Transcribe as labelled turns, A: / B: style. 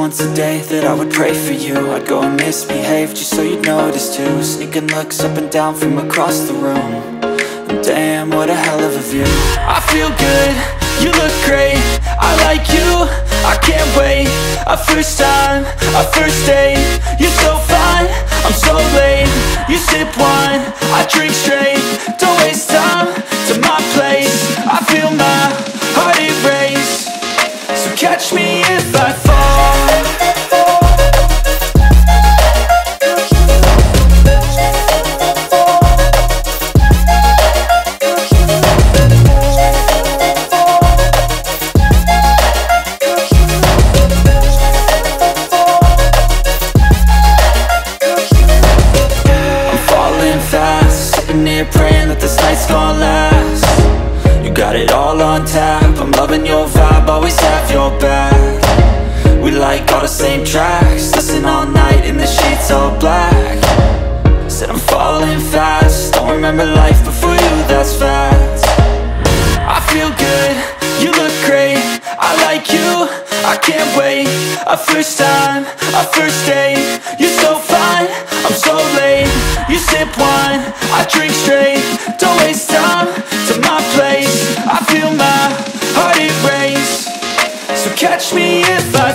A: once a day that I would pray for you. I'd go and misbehave just so you'd notice too. Sneaking looks up and down from across the room. And damn, what a hell of a view. I feel good, you look great, I like you, I can't wait. A first time, a first date, you're so fine, I'm so late. You sip wine, I drink straight, don't waste time to my place. I feel my heart erase, so catch me if I fall. Praying that this night's gonna last. You got it all on tap, I'm loving your vibe, always have your back. We like all the same tracks, listen all night in the sheets all black. Said I'm falling fast, don't remember life before you, that's fact. I feel good, you look great, I like you, I can't wait. A first time, a first date, you're so fine, I'm so late. You sip wine, I drink straight, don't waste time to my place. I feel my heart erase, so catch me if I